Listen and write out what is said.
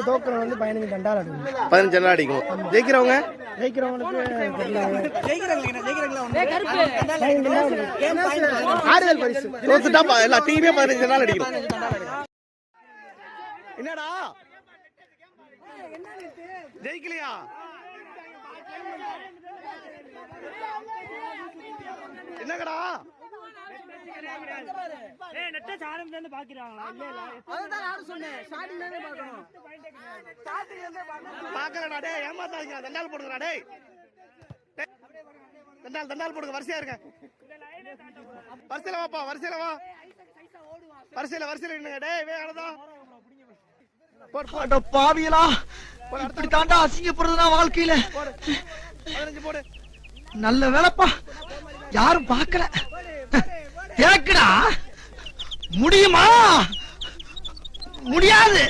தோக்குறவங்க வந்து 15 தண்டால் அடிக்கும். 15 தண்டால் அடிக்கும். ஜெயிக்கிறவங்க ஆறுதல் பரிசு. தோத்துட்டா எல்லா டீமே 15 தண்டால் அடிக்கணும். என்னடா ஜெயிக்கலையா? என்னங்கடா பாக்கலடா டே, ஏமாத்தாதீங்க. தண்டால் போடுங்கடா டே, தண்டால் போடுங்க. வரிசையா இருங்க. வரிசையில வாப்பா, வரிசையில வா, வரிசையில நின்னுங்க. டேய் வேறதா போடு பாவியலா. இப்படி தாண்டா அசிங்கப்படுறதுனா வாழ்க்கையில. 15 போடு. நல்ல வேலைப்பா, யாரும் பார்க்கல. கேக்குடா முடியுமா? முடியாது.